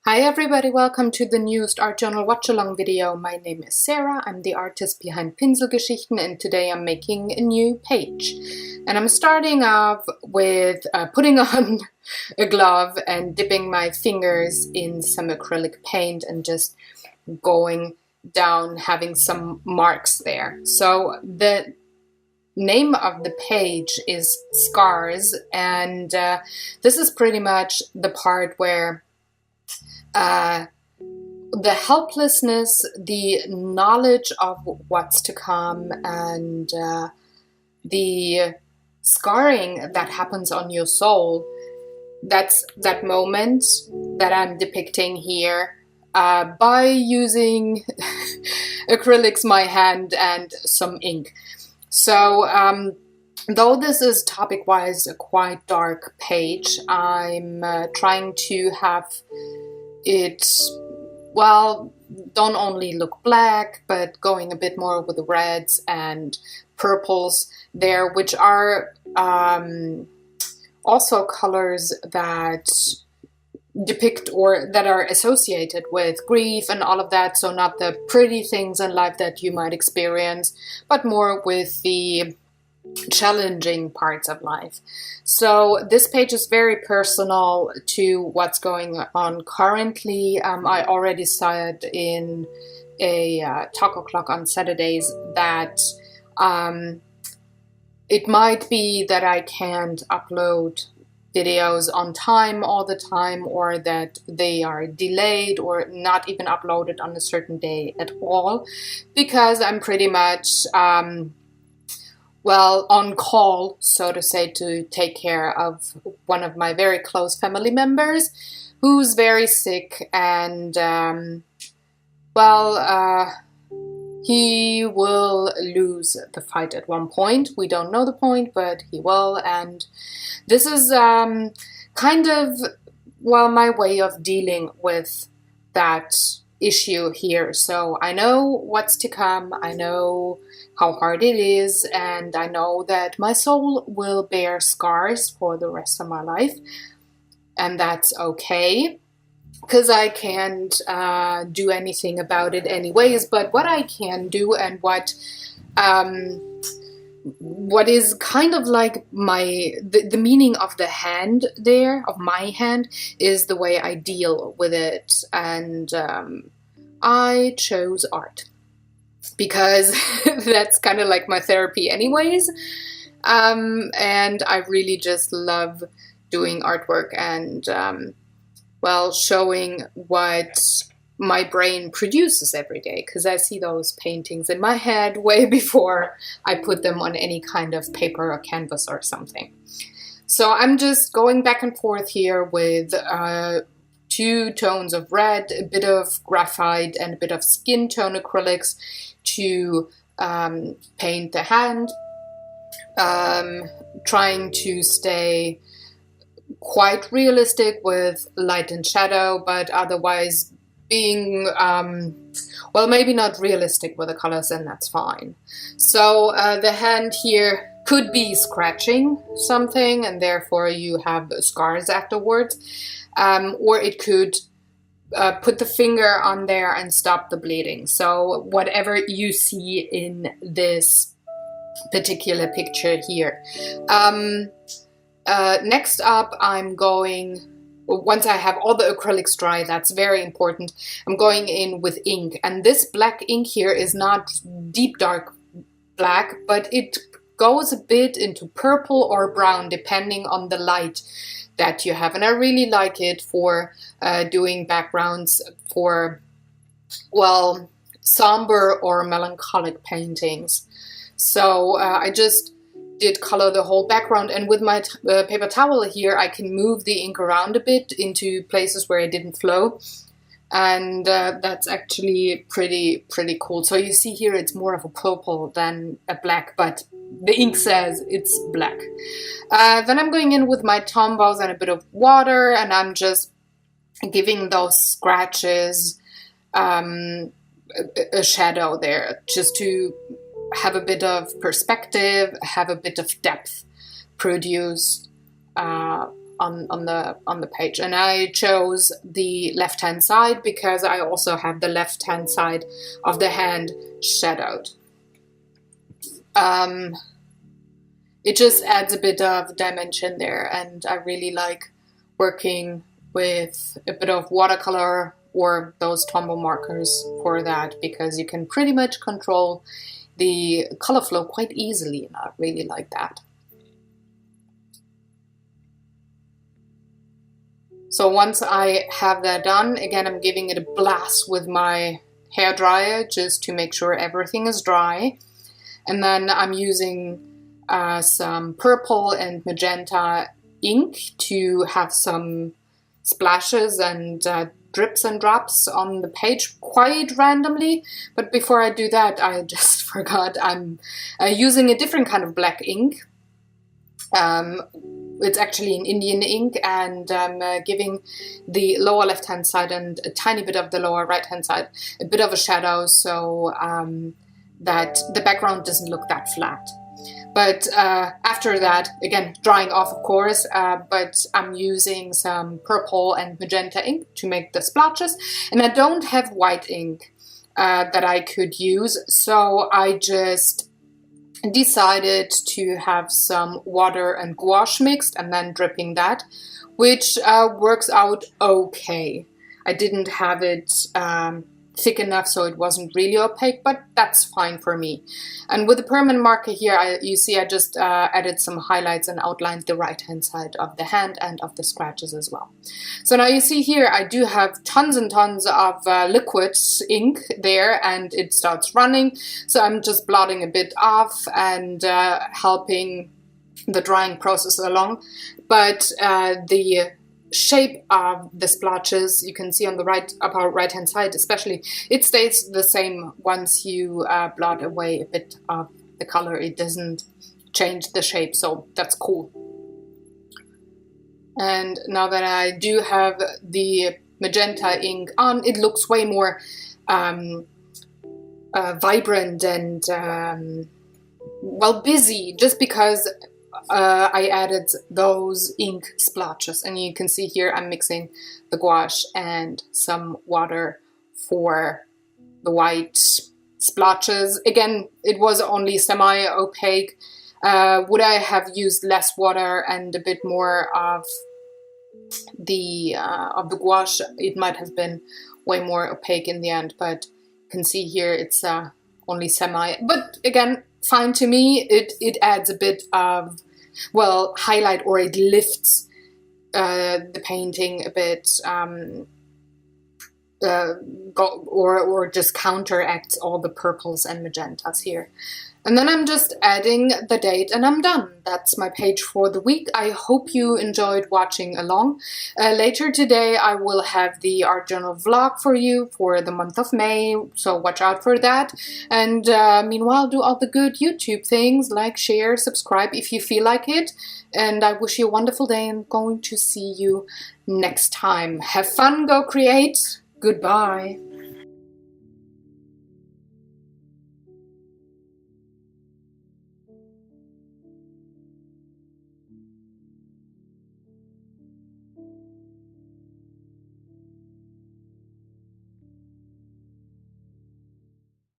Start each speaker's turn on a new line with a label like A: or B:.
A: Hi everybody, welcome to the newest Art Journal Watch-Along video. My name is Sarah, I'm the artist behind Pinselgeschichten, and today I'm making a new page. And I'm starting off with putting on a glove and dipping my fingers in some acrylic paint and just going down, having some marks there. So the name of the page is Scars, and this is pretty much the part where the helplessness, the knowledge of what's to come, and the scarring that happens on your soul, that's that moment that I'm depicting here by using acrylics, my hand, and some ink. So though this is topic-wise a quite dark page, I'm trying to have it, well, don't only look black, but going a bit more with the reds and purples there, which are also colors that depict or that are associated with grief and all of that. So not the pretty things in life that you might experience, but more with the challenging parts of life. So this page is very personal to what's going on currently. I already said in a talk o'clock on Saturdays that it might be that I can't upload videos on time all the time, or that they are delayed or not even uploaded on a certain day at all, because I'm pretty much well, on call, so to say, to take care of one of my very close family members who's very sick, and he will lose the fight at one point. We don't know the point, but he will, and this is kind of, well, my way of dealing with that issue here. So I know what's to come, I know how hard it is, and I know that my soul will bear scars for the rest of my life, and that's okay, because I can't do anything about it anyways. But what I can do, and what is kind of like the meaning of the hand there, of my hand, is the way I deal with it. And I chose art because that's kind of like my therapy anyways. And I really just love doing artwork and well, showing what my brain produces every day, because I see those paintings in my head way before I put them on any kind of paper or canvas or something. So I'm just going back and forth here with two tones of red, a bit of graphite, and a bit of skin tone acrylics to paint the hand, trying to stay quite realistic with light and shadow, but otherwise being, well, maybe not realistic with the colors, and that's fine. So the hand here could be scratching something, and therefore you have scars afterwards, or it could put the finger on there and stop the bleeding. So whatever you see in this particular picture here. Next up, I'm going, once I have all the acrylics dry, that's very important, I'm going in with ink. And this black ink here is not deep dark black, but it goes a bit into purple or brown depending on the light that you have. And I really like it for doing backgrounds for, well, somber or melancholic paintings. So I just did color the whole background, and with my paper towel here I can move the ink around a bit into places where it didn't flow, and that's actually pretty cool. So you see here it's more of a purple than a black, but the ink says it's black. Then I'm going in with my Tombows and a bit of water, and I'm just giving those scratches a shadow there, just to have a bit of perspective, have a bit of depth produced on the page, and I chose the left hand side because I also have the left hand side of the hand shadowed. It just adds a bit of dimension there, and I really like working with a bit of watercolor or those Tombow markers for that, because you can pretty much control the color flow quite easily, and I really like that. So once I have that done, again, I'm giving it a blast with my hair dryer just to make sure everything is dry. And then I'm using some purple and magenta ink to have some splashes and drips and drops on the page quite randomly. But before I do that, I just forgot I'm using a different kind of black ink. It's actually an Indian ink, and I'm giving the lower left hand side and a tiny bit of the lower right hand side a bit of a shadow, so that the background doesn't look that flat. But after that, again, drying off, of course, but I'm using some purple and magenta ink to make the splotches, and I don't have white ink that I could use, so I just decided to have some water and gouache mixed and then dripping that, which works out okay. I didn't have it thick enough so it wasn't really opaque, but that's fine for me. And with the permanent marker here, you see I just added some highlights and outlined the right hand side of the hand and of the scratches as well. So now you see here I do have tons and tons of liquid ink there, and it starts running, so I'm just blotting a bit off and helping the drying process along. But the shape of the splotches, you can see on the upper right hand side especially, it stays the same once you blot away a bit of the color. It doesn't change the shape, so that's cool. And now that I do have the magenta ink on, it looks way more vibrant and well, busy, just because I added those ink splotches. And you can see here I'm mixing the gouache and some water for the white splotches. Again, it was only semi-opaque. Would I have used less water and a bit more of the gouache, it might have been way more opaque in the end, but you can see here it's only semi. But again, fine to me. It adds a bit of, well, highlight, or it lifts the painting a bit, or just counteracts all the purples and magentas here. And then I'm just adding the date and I'm done. That's my page for the week. I hope you enjoyed watching along. Later today I will have the art journal vlog for you for the month of May, so watch out for that. And meanwhile, do all the good YouTube things, like, share, subscribe if you feel like it. And I wish you a wonderful day, and going to see you next time. Have fun, go create. Goodbye.